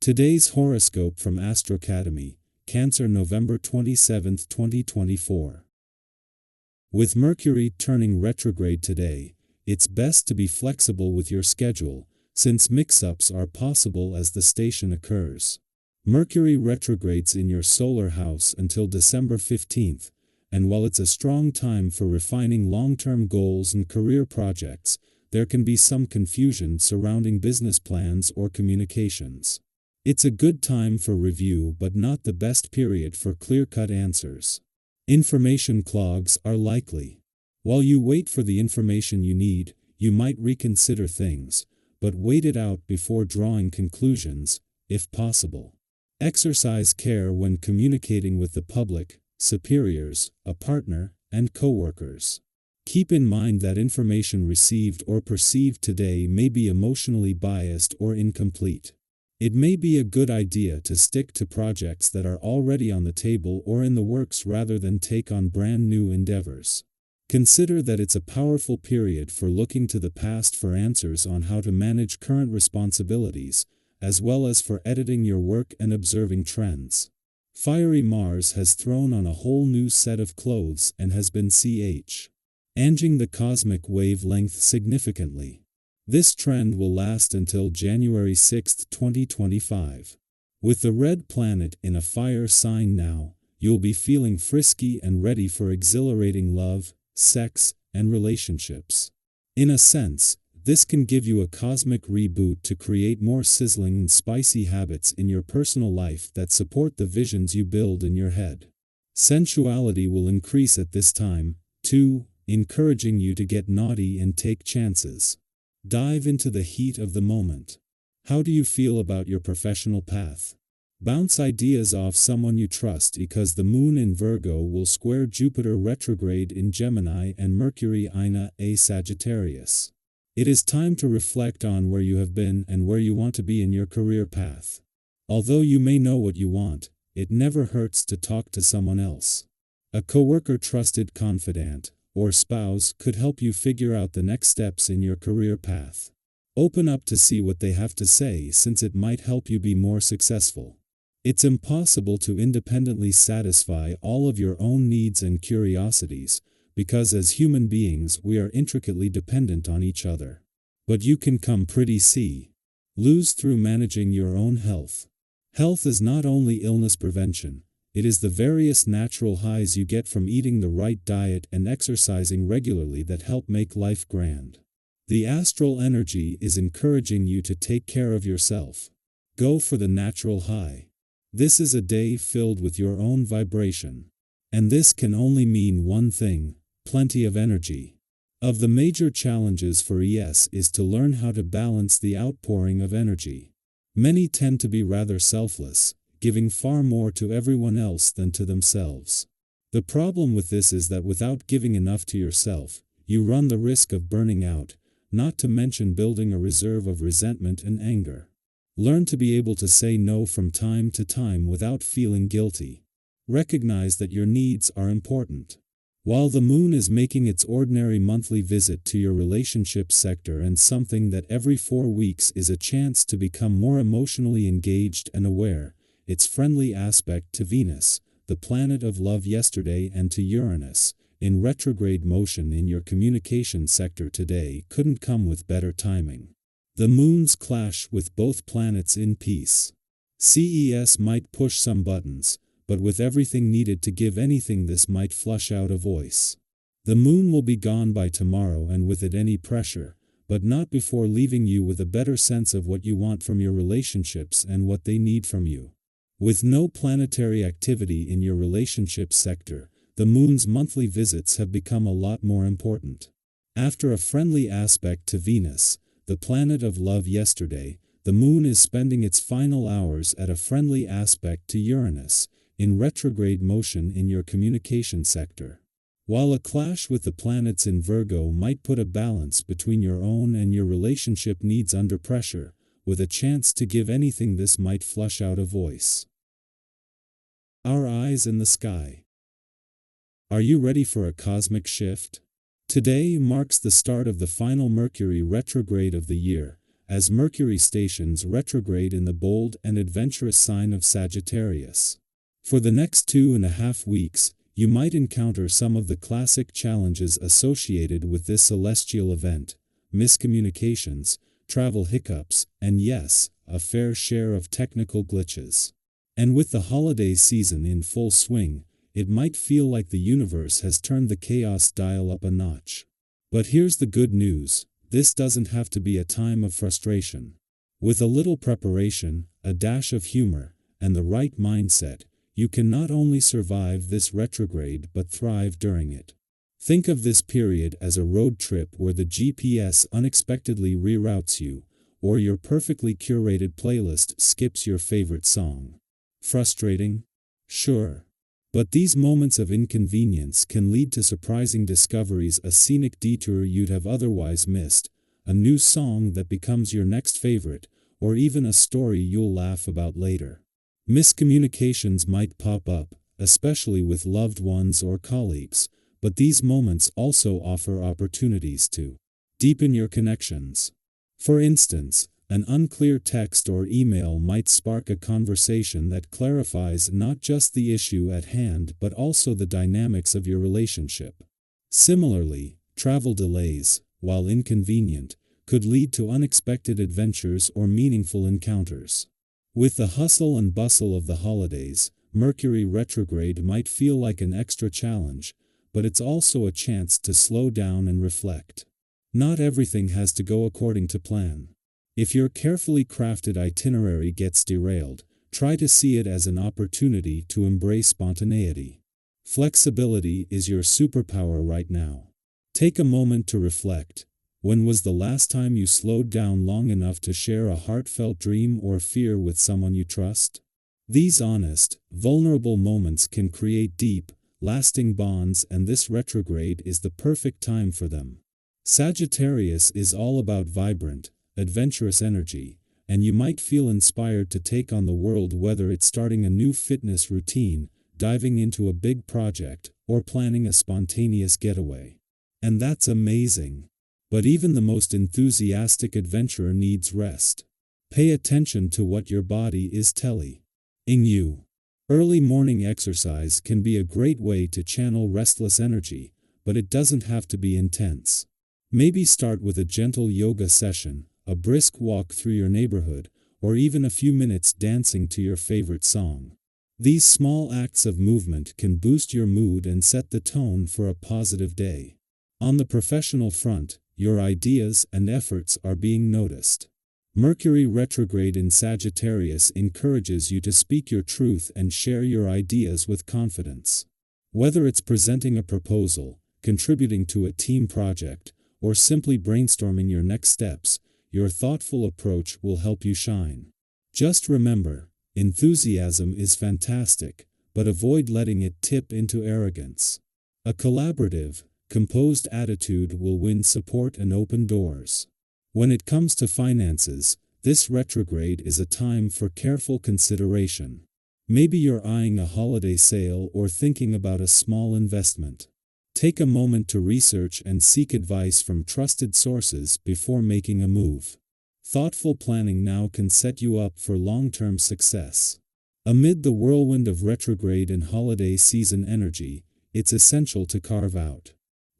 Today's horoscope from AstroCademy, Cancer, November 27, 2024. With Mercury turning retrograde today, it's best to be flexible with your schedule, since mix-ups are possible as the station occurs. Mercury retrogrades in your solar house until December 15th, and while it's a strong time for refining long-term goals and career projects, there can be some confusion surrounding business plans or communications. It's a good time for review but not the best period for clear-cut answers. Information clogs are likely. While you wait for the information you need, you might reconsider things, but wait it out before drawing conclusions, if possible. Exercise care when communicating with the public, superiors, a partner, and coworkers. Keep in mind that information received or perceived today may be emotionally biased or incomplete. It may be a good idea to stick to projects that are already on the table or in the works rather than take on brand new endeavors. Consider that it's a powerful period for looking to the past for answers on how to manage current responsibilities, as well as for editing your work and observing trends. Fiery Mars has thrown on a whole new set of clothes and has been changing the cosmic wavelength significantly. This trend will last until January 6, 2025. With the red planet in a fire sign now, you'll be feeling frisky and ready for exhilarating love, sex, and relationships. In a sense, this can give you a cosmic reboot to create more sizzling and spicy habits in your personal life that support the visions you build in your head. Sensuality will increase at this time, too, encouraging you to get naughty and take chances. Dive into the heat of the moment. How do you feel about your professional path? Bounce ideas off someone you trust because the Moon in Virgo will square Jupiter retrograde in Gemini and Mercury in Sagittarius. It is time to reflect on where you have been and where you want to be in your career path. Although you may know what you want, it never hurts to talk to someone else. A coworker, trusted confidant, or spouse could help you figure out the next steps in your career path. Open up to see what they have to say since it might help you be more successful. It's impossible to independently satisfy all of your own needs and curiosities, because as human beings we are intricately dependent on each other. But you can come pretty loose through managing your own health. Health is not only illness prevention. It is the various natural highs you get from eating the right diet and exercising regularly that help make life grand. The astral energy is encouraging you to take care of yourself. Go for the natural high. This is a day filled with your own vibration. And this can only mean one thing: plenty of energy. Of the major challenges for ES is to learn how to balance the outpouring of energy. Many tend to be rather selfless, giving far more to everyone else than to themselves. The problem with this is that without giving enough to yourself, you run the risk of burning out, not to mention building a reserve of resentment and anger. Learn to be able to say no from time to time without feeling guilty. Recognize that your needs are important. While the Moon is making its ordinary monthly visit to your relationship sector and something that every 4 weeks is a chance to become more emotionally engaged and aware, its friendly aspect to Venus, the planet of love yesterday, and to Uranus, in retrograde motion in your communication sector today, couldn't come with better timing. The Moon's clash with both planets in peace. CES might push some buttons, but with everything needed to give anything, this might flush out a voice. The Moon will be gone by tomorrow and with it any pressure, but not before leaving you with a better sense of what you want from your relationships and what they need from you. With no planetary activity in your relationship sector, the Moon's monthly visits have become a lot more important. After a friendly aspect to Venus, the planet of love yesterday, the Moon is spending its final hours at a friendly aspect to Uranus, in retrograde motion in your communication sector. While a clash with the planets in Virgo might put a balance between your own and your relationship needs under pressure, with a chance to give anything, this might flush out a voice. Our eyes in the sky. Are you ready for a cosmic shift? Today marks the start of the final Mercury retrograde of the year, as Mercury stations retrograde in the bold and adventurous sign of Sagittarius. For the next 2.5 weeks, you might encounter some of the classic challenges associated with this celestial event: miscommunications, travel hiccups, and yes, a fair share of technical glitches. And with the holiday season in full swing, it might feel like the universe has turned the chaos dial up a notch. But here's the good news: this doesn't have to be a time of frustration. With a little preparation, a dash of humor, and the right mindset, you can not only survive this retrograde but thrive during it. Think of this period as a road trip where the GPS unexpectedly reroutes you, or your perfectly curated playlist skips your favorite song. Frustrating? Sure. But these moments of inconvenience can lead to surprising discoveries: a scenic detour you'd have otherwise missed, a new song that becomes your next favorite, or even a story you'll laugh about later. Miscommunications might pop up, especially with loved ones or colleagues, but these moments also offer opportunities to deepen your connections. For instance, an unclear text or email might spark a conversation that clarifies not just the issue at hand but also the dynamics of your relationship. Similarly, travel delays, while inconvenient, could lead to unexpected adventures or meaningful encounters. With the hustle and bustle of the holidays, Mercury retrograde might feel like an extra challenge, but it's also a chance to slow down and reflect. Not everything has to go according to plan. If your carefully crafted itinerary gets derailed, try to see it as an opportunity to embrace spontaneity. Flexibility is your superpower right now. Take a moment to reflect. When was the last time you slowed down long enough to share a heartfelt dream or fear with someone you trust? These honest, vulnerable moments can create deep, lasting bonds, and this retrograde is the perfect time for them. Sagittarius is all about vibrant, adventurous energy, and you might feel inspired to take on the world, whether it's starting a new fitness routine, diving into a big project, or planning a spontaneous getaway. And that's amazing. But even the most enthusiastic adventurer needs rest. Pay attention to what your body is telling you. Early morning exercise can be a great way to channel restless energy, but it doesn't have to be intense. Maybe start with a gentle yoga session, a brisk walk through your neighborhood, or even a few minutes dancing to your favorite song. These small acts of movement can boost your mood and set the tone for a positive day. On the professional front, your ideas and efforts are being noticed. Mercury retrograde in Sagittarius encourages you to speak your truth and share your ideas with confidence. Whether it's presenting a proposal, contributing to a team project, or simply brainstorming your next steps, your thoughtful approach will help you shine. Just remember, enthusiasm is fantastic, but avoid letting it tip into arrogance. A collaborative, composed attitude will win support and open doors. When it comes to finances, this retrograde is a time for careful consideration. Maybe you're eyeing a holiday sale or thinking about a small investment. Take a moment to research and seek advice from trusted sources before making a move. Thoughtful planning now can set you up for long-term success. Amid the whirlwind of retrograde and holiday season energy, it's essential to carve out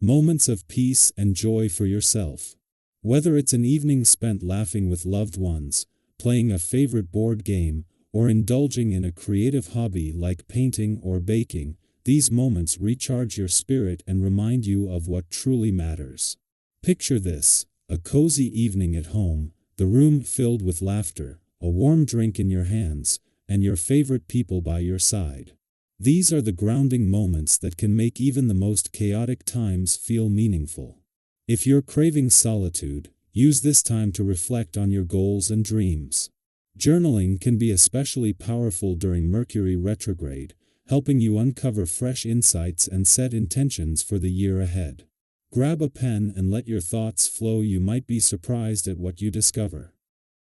moments of peace and joy for yourself. Whether it's an evening spent laughing with loved ones, playing a favorite board game, or indulging in a creative hobby like painting or baking, these moments recharge your spirit and remind you of what truly matters. Picture this: a cozy evening at home, the room filled with laughter, a warm drink in your hands, and your favorite people by your side. These are the grounding moments that can make even the most chaotic times feel meaningful. If you're craving solitude, use this time to reflect on your goals and dreams. Journaling can be especially powerful during Mercury retrograde, helping you uncover fresh insights and set intentions for the year ahead. Grab a pen and let your thoughts flow. You might be surprised at what you discover.